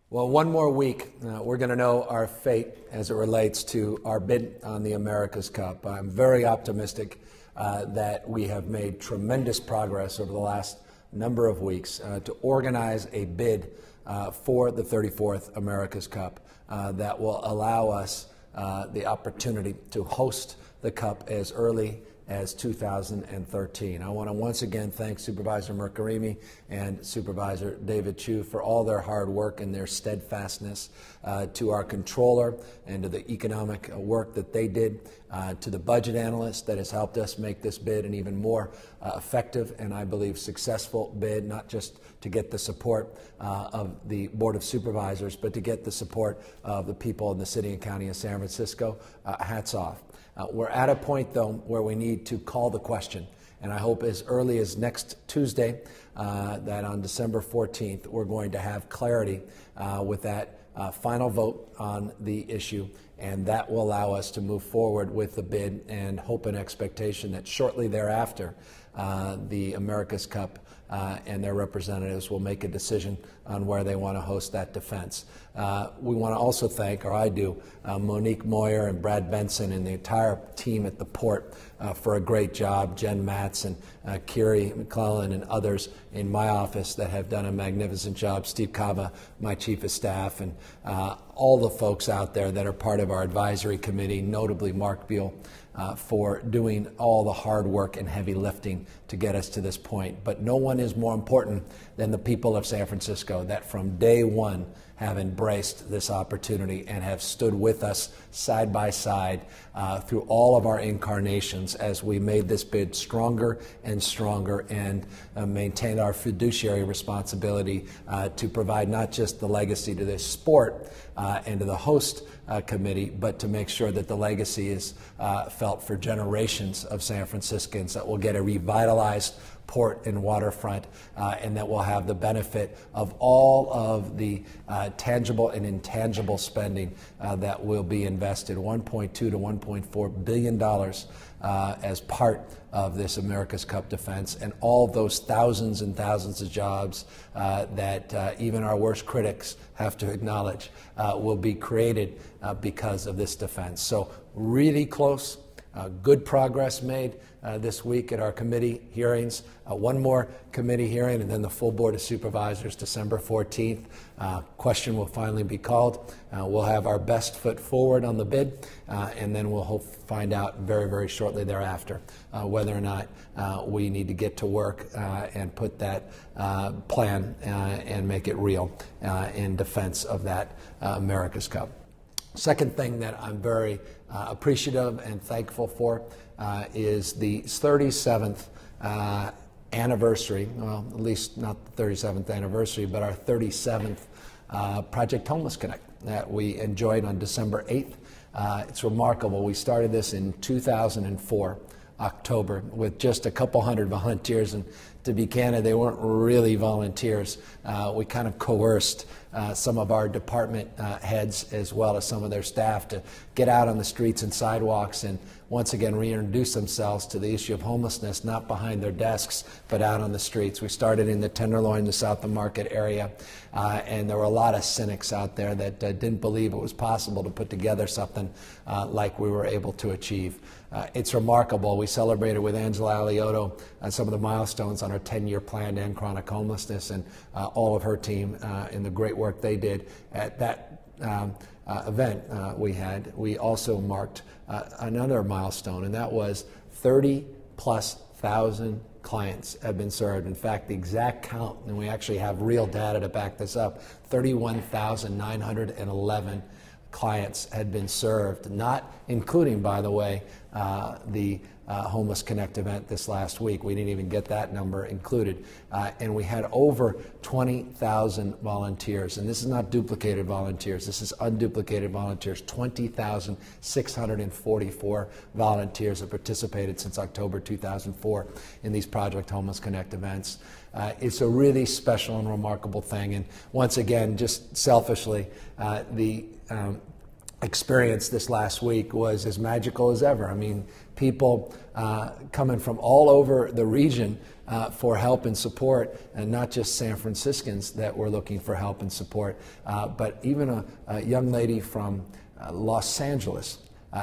Well, one more week, we're going to know our fate as it relates to our bid on the America's Cup. I'm very optimistic that we have made tremendous progress over the last number of weeks to organize a bid for the 34th America's Cup that will allow us the opportunity to host the Cup as early as 2013. I want to once again thank Supervisor Mercarimi and Supervisor David Chu for all their hard work and their steadfastness, to our controller and to the economic work that they did, to the budget analyst that has helped us make this bid an even more effective and I believe successful bid, not just to get the support of the Board of Supervisors, but to get the support of the people in the city and county of San Francisco. Hats off. We're at a point, though, where we need to call the question, and I hope as early as next Tuesday, that on December 14th, we're going to have clarity with that final vote on the issue, and that will allow us to move forward with the bid and hope and expectation that shortly thereafter, the America's Cup and their representatives will make a decision on where they want to host that defense. We want to also thank, or I do, Monique Moyer and Brad Benson and the entire team at the port for a great job, Jen Matz and Kiri McClellan and others in my office that have done a magnificent job, Steve Cava, my chief of staff, and all the folks out there that are part of our advisory committee, notably Mark Beal, for doing all the hard work and heavy lifting to get us to this point. But no one is more important than the people of San Francisco that from day one have embraced this opportunity and have stood with us side by side through all of our incarnations as we made this bid stronger and stronger and maintained our fiduciary responsibility to provide not just the legacy to this sport and to the host committee, but to make sure that the legacy is felt for generations of San Franciscans, that will get a revitalized port and waterfront, and that will have the benefit of all of the tangible and intangible spending that will be invested, $1.2 to $1.4 billion as part of this America's Cup defense, and all those thousands and thousands of jobs that even our worst critics have to acknowledge will be created because of this defense. So really close. Good progress made this week at our committee hearings. One more committee hearing and then the full Board of Supervisors December 14th. Question will finally be called. We'll have our best foot forward on the bid, and then we'll find out very, very shortly thereafter whether or not we need to get to work and put that plan and make it real in defense of that America's Cup. Second thing that I'm very appreciative and thankful for is the 37th anniversary, well, at least not the 37th anniversary, but our 37th Project Homeless Connect that we enjoyed on December 8th. It's remarkable. We started this in 2004, October, with just a couple hundred volunteers, and to be candid, they weren't really volunteers. We kind of coerced some of our department heads as well as some of their staff to get out on the streets and sidewalks and once again reintroduce themselves to the issue of homelessness, not behind their desks, but out on the streets. We started in the Tenderloin, the South of Market area, and there were a lot of cynics out there that didn't believe it was possible to put together something like we were able to achieve. It's remarkable. We celebrated with Angela Aliotto some of the milestones on our 10-year plan to end chronic homelessness, and all of her team in the great work they did at that event we had. We also marked another milestone, and that was 30,000+ clients have been served. In fact, the exact count, and we actually have real data to back this up, 31,911 clients had been served, not including, by the way, the Homeless Connect event this last week. We didn't even get that number included. And we had over 20,000 volunteers. And this is not duplicated volunteers. This is unduplicated volunteers. 20,644 volunteers have participated since October 2004 in these Project Homeless Connect events. It's a really special and remarkable thing. And once again, just selfishly, the experience this last week was as magical as ever. I mean, people coming from all over the region for help and support, and not just San Franciscans that were looking for help and support, but even a young lady from Los Angeles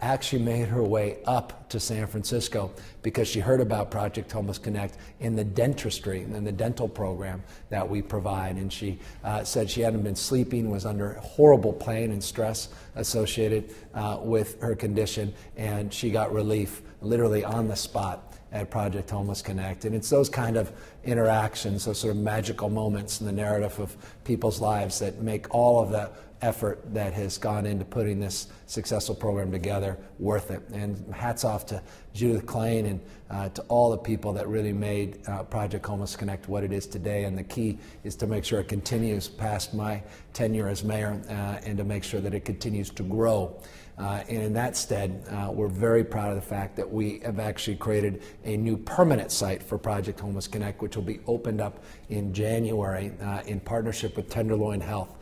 actually made her way up to San Francisco because she heard about Project Homeless Connect in the dentistry and the dental program that we provide. And she said she hadn't been sleeping, was under horrible pain and stress associated with her condition, and she got relief literally on the spot at Project Homeless Connect. And it's those kind of interactions, those sort of magical moments in the narrative of people's lives that make all of the effort that has gone into putting this successful program together worth it. And hats off to Judith Klain and to all the people that really made Project Homeless Connect what it is today. And the key is to make sure it continues past my tenure as mayor and to make sure that it continues to grow. And in that stead, we're very proud of the fact that we have actually created a new permanent site for Project Homeless Connect, which will be opened up in January in partnership with Tenderloin Health.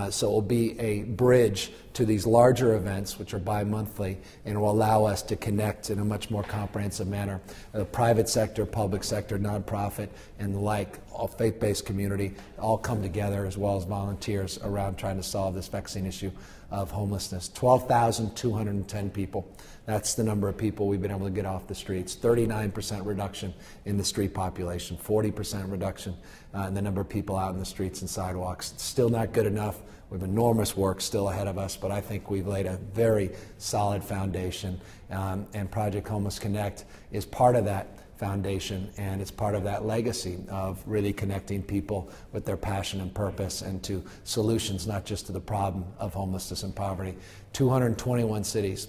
So it will be a bridge to these larger events, which are bi-monthly, and will allow us to connect in a much more comprehensive manner. The private sector, public sector, nonprofit, and the like, all faith-based community, all come together, as well as volunteers around trying to solve this vexing issue of homelessness. 12,210 people. That's the number of people we've been able to get off the streets. 39% reduction in the street population, 40% reduction in the number of people out in the streets and sidewalks. It's still not good enough. We have enormous work still ahead of us, but I think we've laid a very solid foundation. And Project Homeless Connect is part of that foundation, and it's part of that legacy of really connecting people with their passion and purpose and to solutions, not just to the problem of homelessness and poverty. 221 cities,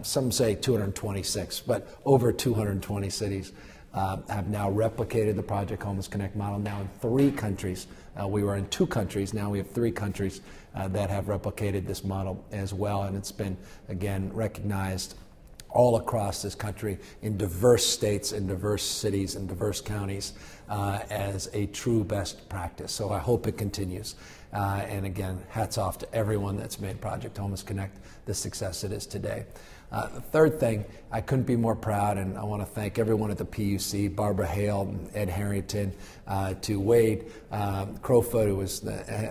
some say 226, but over 220 cities have now replicated the Project Homeless Connect model now in 3 countries. We were in 2 countries, now we have 3 countries that have replicated this model as well, and it's been, again, recognized all across this country in diverse states and diverse cities and diverse counties as a true best practice. So I hope it continues. And again, hats off to everyone that's made Project Homeless Connect the success it is today. The third thing, I couldn't be more proud, and I want to thank everyone at the PUC, Barbara Hale, and Ed Harrington, to Wade Crowfoot, who was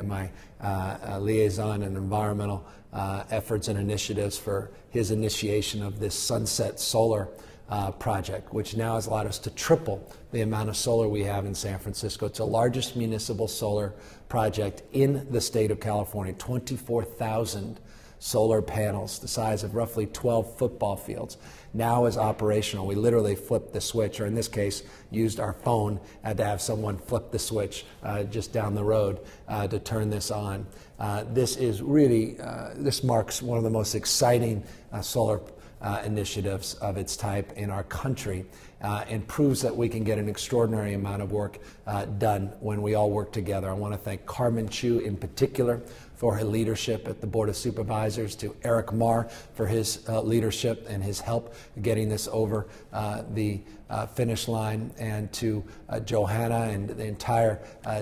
my liaison in environmental efforts and initiatives, for his initiation of this Sunset Solar project, which now has allowed us to triple the amount of solar we have in San Francisco. It's the largest municipal solar project in the state of California, 24,000 solar panels, the size of roughly 12 football fields, now is operational. We literally flipped the switch, or in this case, used our phone to have someone flip the switch just down the road to turn this on. This is really, this marks one of the most exciting solar initiatives of its type in our country, and proves that we can get an extraordinary amount of work done when we all work together. I want to thank Carmen Chu in particular for her leadership at the Board of Supervisors, to Eric Marr for his leadership and his help getting this over the finish line, and to Johanna and the entire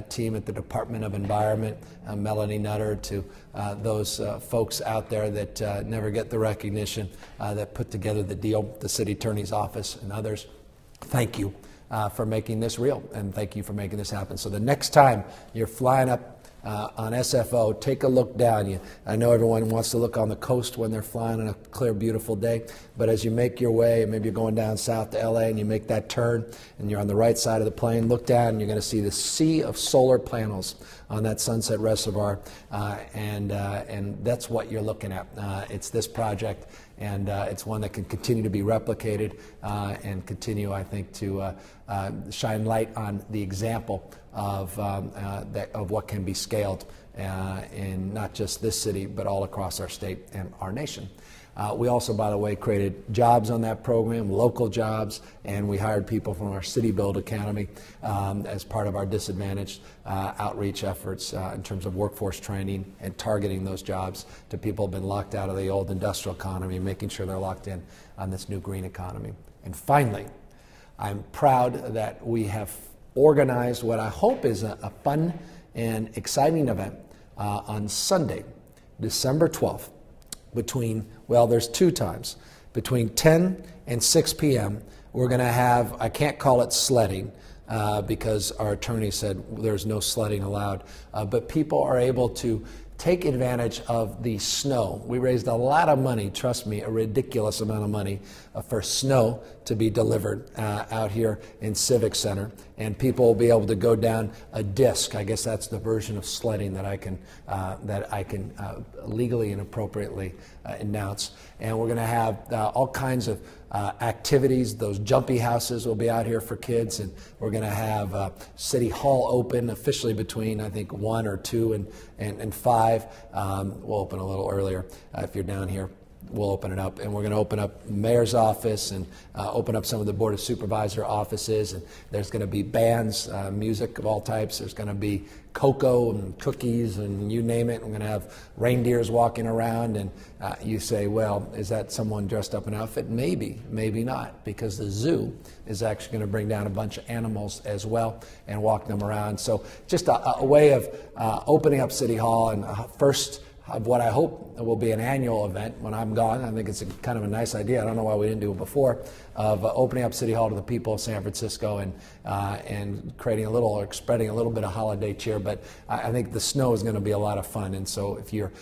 team at the Department of Environment, Melanie Nutter, to those folks out there that never get the recognition, that put together the deal, the City Attorney's Office and others. Thank you for making this real, and thank you for making this happen. So the next time you're flying up on SFO, take a look down. I know everyone wants to look on the coast when they're flying on a clear, beautiful day, but as you make your way, maybe you're going down south to LA and you make that turn and you're on the right side of the plane, look down and you're going to see the sea of solar panels on that Sunset Reservoir, and that's what you're looking at. It's this project, and it's one that can continue to be replicated and continue, I think, to shine light on the example of what can be scaled in not just this city, but all across our state and our nation. We also, by the way, created jobs on that program, local jobs, and we hired people from our City Build Academy as part of our disadvantaged outreach efforts in terms of workforce training and targeting those jobs to people who have been locked out of the old industrial economy, making sure they're locked in on this new green economy. And finally, I'm proud that we have organized what I hope is a fun and exciting event on Sunday, December 12th. between, well, there's 2 times. Between 10 and 6 p.m., we're going to have, I can't call it sledding, because our attorney said there's no sledding allowed, but people are able to take advantage of the snow. We raised a lot of money, trust me, a ridiculous amount of money for snow to be delivered out here in Civic Center, and people will be able to go down a disc. I guess that's the version of sledding that I can legally and appropriately announce. And we're going to have all kinds of activities. Those jumpy houses will be out here for kids, and we're going to have City Hall open officially between, I think, 1 or 2 and 5. We'll open a little earlier if you're down here. We'll open it up, and we're going to open up mayor's office and open up some of the board of supervisor offices, and there's going to be bands, music of all types. There's going to be cocoa and cookies and you name it. We're going to have reindeers walking around, and you say, well, is that someone dressed up in an outfit? Maybe, maybe not, because the zoo is actually going to bring down a bunch of animals as well and walk them around. So just a way of opening up City Hall, and first of what I hope will be an annual event when I'm gone. I think it's kind of a nice idea. I don't know why we didn't do it before, of opening up City Hall to the people of San Francisco and creating a little, or spreading a little bit of holiday cheer. But I think the snow is going to be a lot of fun. And so if you're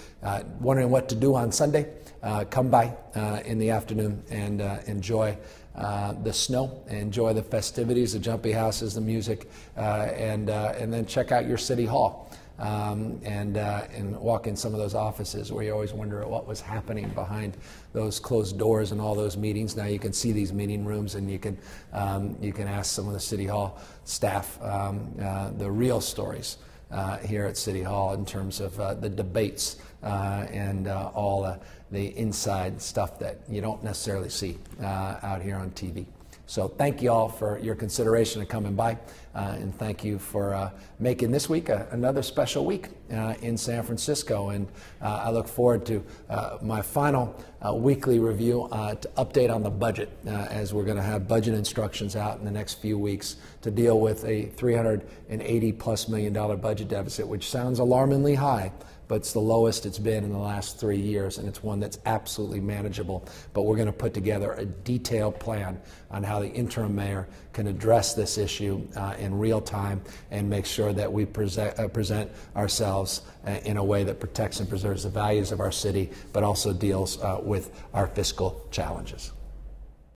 wondering what to do on Sunday, come by in the afternoon and enjoy the snow, enjoy the festivities, the jumpy houses, the music, and then check out your City Hall. And walk in some of those offices where you always wonder what was happening behind those closed doors and all those meetings. Now you can see these meeting rooms, and you can ask some of the City Hall staff the real stories here at City Hall in terms of the debates and all the inside stuff that you don't necessarily see out here on TV. So thank you all for your consideration of coming by, and thank you for making this week another special week in San Francisco. And I look forward to my final weekly review to update on the budget, as we're going to have budget instructions out in the next few weeks to deal with a $380+ million budget deficit, which sounds alarmingly high, but it's the lowest it's been in the last 3 years, and it's one that's absolutely manageable. But we're going to put together a detailed plan on how the interim mayor can address this issue in real time and make sure that we present ourselves in a way that protects and preserves the values of our city, but also deals with our fiscal challenges.